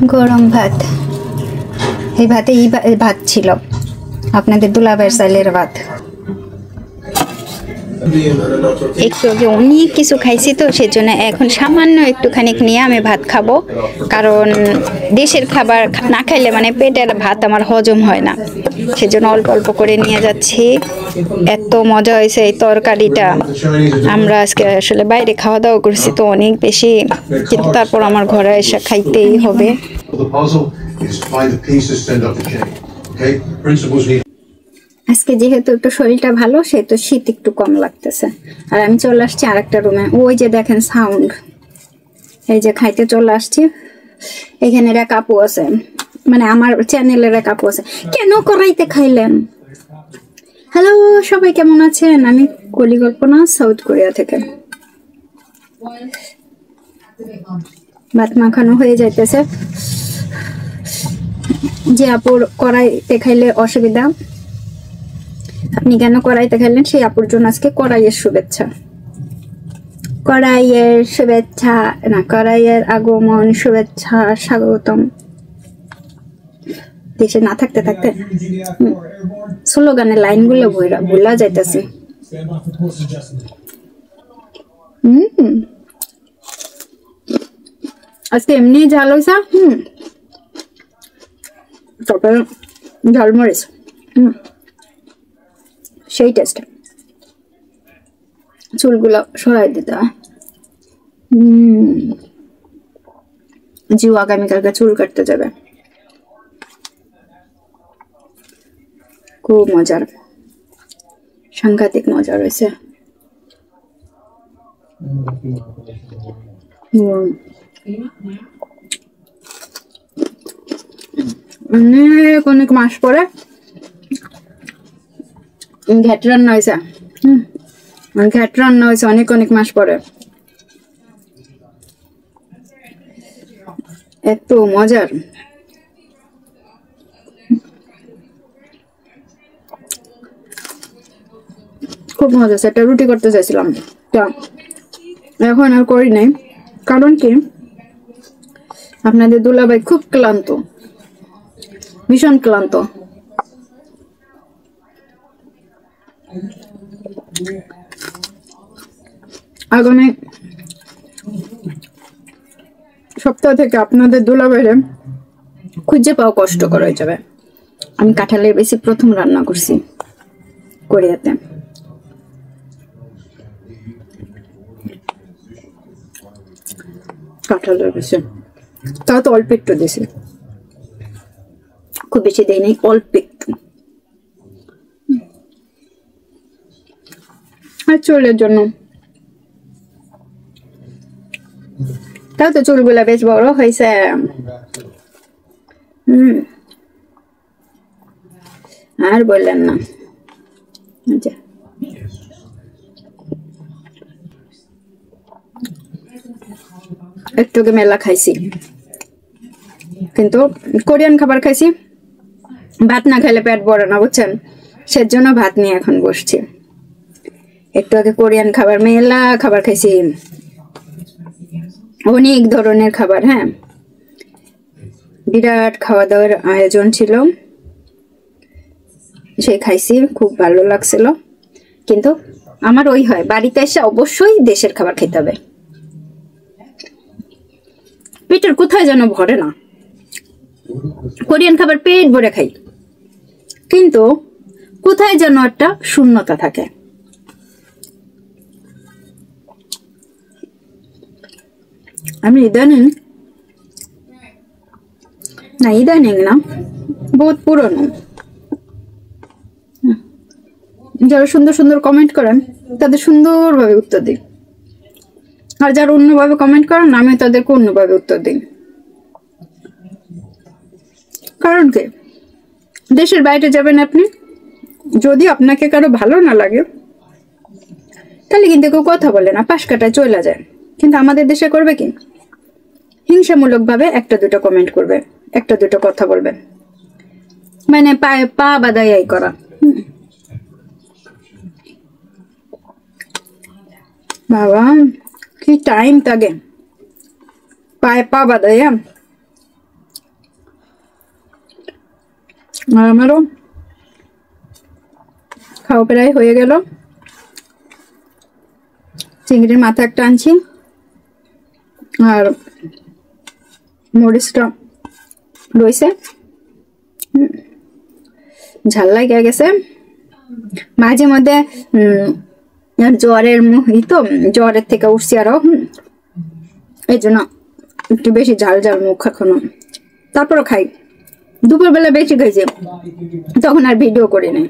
গরম ভাত, এই ভাতে ভাত ছিল আপনাদের দুলাভাইয়ের চালের ভাত। একটু আগে অনেক কিছু খাইছি তো সেজন্য এখন সামান্য একটুখানি নিয়ে আমি ভাত খাবো, কারণ দেশের খাবার না খাইলে মানে পেটের ভাত আমার হজম হয় না, সেজন্য অল্প অল্প করে নিয়ে যাচ্ছি। এত মজা হয়েছে এই তরকারিটা। আমরা আজকে আসলে বাইরে খাওয়া দাওয়া করছি তো অনেক বেশি, কিন্তু তারপর আমার ঘরে এসে খাইতেই হবে। আজকে যেহেতু একটু শরীরটা ভালো, সেহেতু শীত একটু কম লাগতেছে। আর আমি চলে আসছি আরেকটা রুমে। ওই যে দেখেন সাউন্ড, এই যে খাইতে চলে আসছি। এখানে এক আপু আছে, মানে আমার চ্যানেলের এক আপু আছে। কেন করাইতে খাইলেন? হ্যালো সবাই, কেমন আছেন? আমি কলিকল্পনা, সাউথ কোরিয়া থেকে। ভাত মাখানো হয়ে যাইতেছে। যে আপুর কড়াইতে খাইলে অসুবিধা, আপনি কেন কড়াইতে খাইলেন, সেই আপুর জন্য আজকে কড়াইয়ের শুভেচ্ছা। কড়াইয়ের শুভেচ্ছা না, কড়াইয়ের আগমন, শুভেচ্ছা, স্বাগতম। দেশে না থাকতে থাকতে স্লোগানের লাইনগুলো ভুলা যাইতেছে। আজকে এমনি ঝাল হয়েছে। তারপরে ঝালমরিচ, সেই টেস্ট। চুলগুলো সরাই দিতে হয়। জিও আগামীকালকে চুল কাটতে যাবে, খুব মজার, সাংঘাতিক মজা রয়েছে। অনেক অনেক মাস পরে ঘ্যাট রান্না হয়েছে। ঘ্যাট রান্না হয়েছে অনেক অনেক মাস পরে। এত মজার, খুব মজা। একটা রুটি করতে চাইছিলাম, এখন আর করি নাই। কারণ কি, আপনাদের দুলাভাই খুব ক্লান্ত, ভীষণ ক্লান্ত। আগামী সপ্তাহ থেকে আপনাদের দুলাভাইরে খুঁজে পাওয়া কষ্টকর হয়ে যাবে। আমি কাঁঠালের বেশি প্রথম রান্না করছি কোরিয়াতে। কাঁঠালের বেশি, তাও তো অল্প একটু দিয়েছি, খুব বেশি দেয় নাই, অল্প একটু। আর চুলের জন্য, তাও তো চুলগুলা বেশ বড় হয়েছে। আর বললেন না। আচ্ছা, একটু মেলা খাইছি, কিন্তু কোরিয়ান খাবার খাইছি। ভাত না খাইলে পেট ভরে না, বুঝছেন? সেজন্য ভাত নিয়ে এখন বসছি। একটু আগে কোরিয়ান খাবার, মেলা খাবার খাইছি, অনেক ধরনের খাবার। হ্যাঁ, বিরাট খাওয়া দাওয়ার আয়োজন ছিল, সে খাইছি, খুব ভালো লাগছিল। কিন্তু আমার ওই হয়, বাড়িতে এসে অবশ্যই দেশের খাবার খেতে হবে। পেটের কোথায় যেন ভরে না। কোরিয়ান খাবার পেট ভরে খাই, কিন্তু কোথায় যেন একটা শূন্যতা থাকে। আমি ইদানিং না, বহুত পুরনো, যারা সুন্দর সুন্দর কমেন্ট করেন তাদের সুন্দরভাবে উত্তর দিই, আর যারা অন্যভাবে কমেন্ট করেন আমি তাদেরকে অন্যভাবে উত্তর দিই। কারণ কি, দেশের বাইরে যাবেন আপনি, যদি আপনাকে কারো ভালো না লাগে তাহলে কিন্তু কেউ কথা বলে না, পাশ কাটায় চলে যায়। কিন্তু আমাদের দেশে করবে কি, হিংসামূলক ভাবে একটা দুটো কমেন্ট করবে, একটা দুটো কথা বলবে, মানে পায়ে পা বাদাই করা। বাবা কি টাইম থাকে, পায়ে পা বাদাইয়া আর আমারও খাওয়া প্রায় হয়ে গেল। চিংড়ির মাথা একটা আনছি, আর মরিচটা রয়েছে, ঝাল লাগে গেছে। মাঝে মধ্যে জ্বরের তো জ্বরের থেকে উঠছি আরো, এই জন্য একটু বেশি ঝাল ঝাল মুখ এখনো, তারপরও খাই। দুপুরবেলা বেশি খাইছি, তখন আর ভিডিও করি নাই।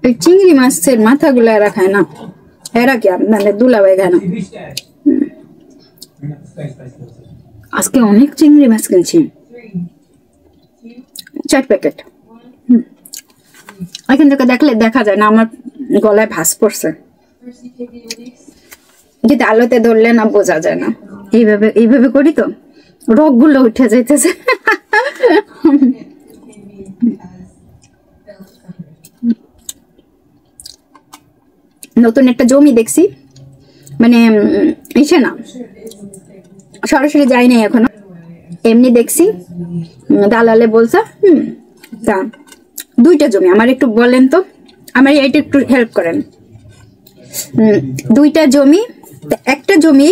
এই চিংড়ি মাছের মাথাগুলো এরা খায় না, এরা কি আপনাদের দুলাভাই খায় না। আজকে অনেক চিংড়ি মাছ কিনছি, 4 প্যাকেট। এখান থেকে দেখলে দেখা যায় না আমার গলায় ভাঁজ পড়ছে, কিন্তু আলোতে ধরলে না বোঝা যায় না। এইভাবে করি তো রোগগুলো উঠে যাইতেছে। নতুন একটা জমি দেখছি, মানে এসে না সরাসরি যাই নাই এখনো, এমনি দেখছি, দালালে বলছে। তা 2টা জমি আমার, একটু বলেন তো, আমার এইটা একটু হেল্প করেন। 2টা জমি, একটা জমি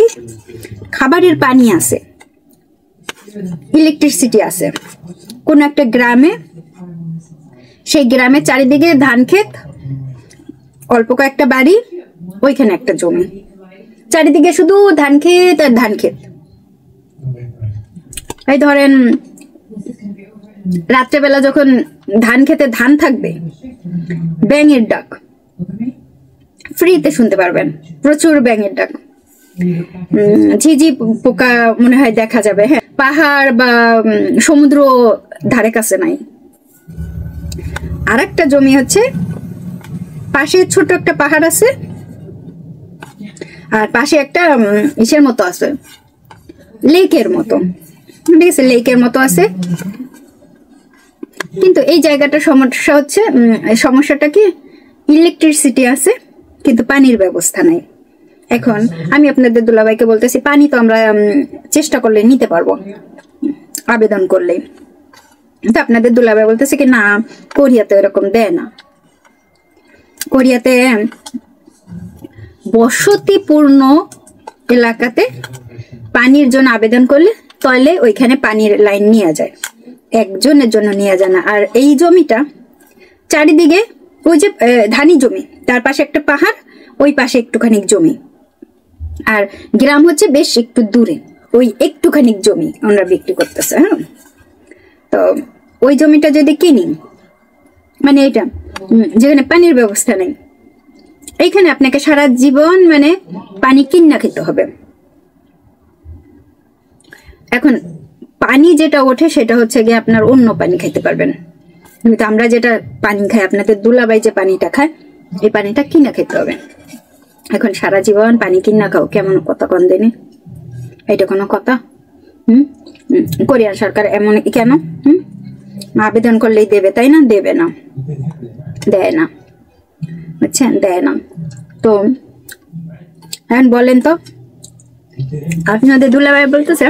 খাবারের পানি আছে, ইলেকট্রিসিটি আছে কোন একটা গ্রামে। সেই গ্রামের চারিদিকে ধান ক্ষেত, অল্প কয়েকটা বাড়ি, ওইখানে একটা জমি, চারিদিকে শুধু ধান ক্ষেত আর ধান ক্ষেত। এই ধরেন রাত্রেবেলা যখন ধান খেতে ধান থাকবে, ব্যাঙের ডাক ফ্রিতে শুনতে পারবেন, প্রচুর ব্যাঙের ডাক, ঝিঝি পোকা মনে হয় দেখা যাবে। হ্যাঁ, পাহাড় বা সমুদ্র ধারে কাছে নাই। আর একটা জমি হচ্ছে পাশে ছোট একটা পাহাড় আছে, আর পাশে একটা ইসের মতো আছে, লেকের মতো, ঠিক আছে, লেকের মতো আছে। কিন্তু এই জায়গাটার সমস্যা হচ্ছে, সমস্যাটা কি, ইলেকট্রিসিটি আছে কিন্তু পানির ব্যবস্থা নাই। এখন আমি আপনাদের দুলাভাইকে বলতেছি, পানি তো আমরা চেষ্টা করলে নিতে পারবো, আবেদন করলে। তো আপনাদের দুলাভাই বলতেছে কি, না কোরিয়াতে এরকম দেয় না। কোরিয়াতে বসতিপূর্ণ এলাকাতে পানির জন্য আবেদন করলে তাহলে ওইখানে পানির লাইন নিয়ে যায়, একজনের জন্য নিয়ে যায় না। আর এই জমিটা চারিদিকে ওই যে ধানি জমি, তার পাশে একটা পাহাড়, ওই পাশে একটুখানি জমি, আর গ্রাম হচ্ছে বেশ একটু দূরে, ওই একটুখানি জমি ওনারা বিক্রি করতেছে। হ্যাঁ, তো ওই জমিটা যদি কিনি, মানে এইটা যেখানে পানির ব্যবস্থা নেই, এইখানে আপনাকে সারা জীবন মানে পানি কিনা খেতে হবে। এখন পানি যেটা ওঠে সেটা হচ্ছে গিয়ে আপনার অন্য পানি খেতে পারবেন, কিন্তু আমরা যেটা পানি খাই, আপনাদের দুলাভাই যে পানিটা খায়, এই পানিটা কিনা খেতে হবে। এখন সারা জীবন পানি কিনা খাও, কেমন কথা কোন দিনে, এটা কোনো কথা? কোরিয়ান সরকার এমন কেন? আবেদন করলেই দেবে, তাই না? দেবে না, দেয় না, বুঝছেন, দেয় না। তো এখন বলেন তো, আপনাদের দুলাভাই বলতেছে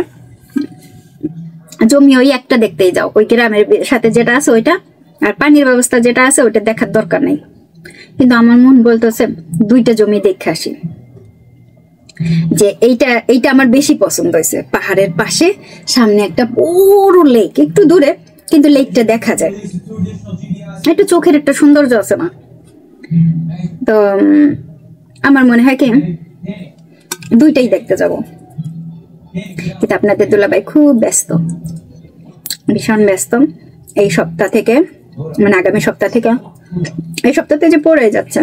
জমি ওই একটা দেখতেই যাও, ওই গ্রামের সাথে যেটা আছে ওইটা, আর পানির ব্যবস্থা যেটা আছে ওইটা দেখার দরকার নেই। কিন্তু আমার মন বলতেছে 2টা জমি দেখে আসি, যে এইটা আমার বেশি পছন্দ হয়েছে। পাহাড়ের পাশে, সামনে একটা বড় লেক, একটু দূরে কিন্তু লেকটা দেখা যায়, একটু চোখের একটা সৌন্দর্য আছে না? তো আমার মনে হয় কি 2টাই দেখতে যাব। কিন্তু আপনাদের দুলাভাই খুব ব্যস্ত, ভীষণ ব্যস্ত। এই সপ্তাহ থেকে, মানে আগামী সপ্তাহ থেকে, এই সপ্তাহতে যে পড়ে যাচ্ছে,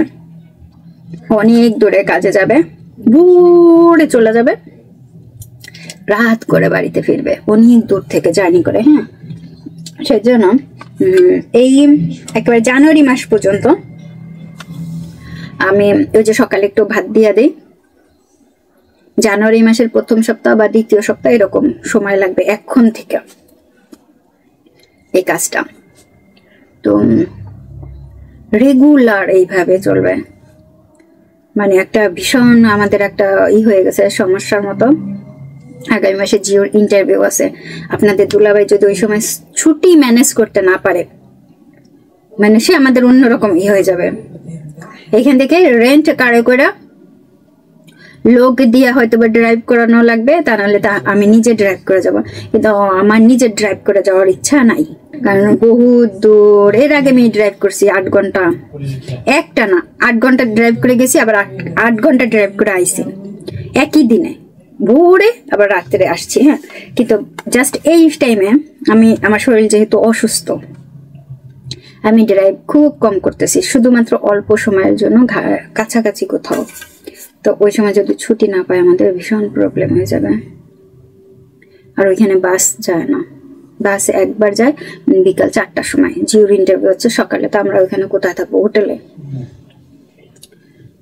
অনেক দূরে কাজে যাবে, ভোরে চলে যাবে, রাত করে বাড়িতে ফিরবে, অনেক দূর থেকে জার্নি করে। হ্যাঁ, সেজন্য এই একেবারে জানুয়ারি মাস পর্যন্ত আমি ওই যে সকালে একটু ভাত দিয়ে দিই, জানুয়ারি মাসের প্রথম সপ্তাহ বা দ্বিতীয় সপ্তাহ এরকম সময় লাগবে এখন থেকে এই কাজটা। তো রেগুলার এইভাবে চলবে, মানে একটা ভীষণ আমাদের একটা হয়ে গেছে সমস্যার মতো। আগামী মাসে জিওর ইন্টারভিউ আছে। আপনাদের দুলাভাই যদি ওই সময় ছুটি ম্যানেজ করতে না পারে, মানে সে আমাদের অন্যরকম হয়ে যাবে। এখান থেকে রেন্ট কারে করে লোক দিয়ে হয়তো বা ড্রাইভ করানো লাগবে, তা নাহলে তা আমি নিজে ড্রাইভ করে যাব। কিন্তু আমার নিজে ড্রাইভ করে যাওয়ার ইচ্ছা নাই, কারণ বহু দূর। এর আগে আমি ড্রাইভ করছি 8 ঘন্টা, একটা না 8 ঘন্টা ড্রাইভ করে গেছি, আবার 8 ঘন্টা ড্রাইভ করে আইছি একই দিনে, ভোরে আবার রাত্রে আসছি। হ্যাঁ, কিন্তু জাস্ট এই টাইমে আমার শরীর যেহেতু অসুস্থ, আমি ড্রাইভ খুব কম করতেছি, শুধুমাত্র অল্প সময়ের জন্য কাছাকাছি কোথাও। তো ওই সময় যদি ছুটি না পাই আমাদের ভীষণ প্রবলেম হয়ে যাবে। আর ওইখানে বাস যায় না, বাস একবার যায় বিকাল 4টার সময়। জিওর ইন্টারভিউ হচ্ছে সকালে, তো আমরা ওইখানে কোথায় থাকবো? হোটেলে।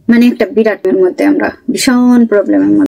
মানে একটা বিরাটের মধ্যে আমরা ভীষণ প্রবলেমের মধ্যে।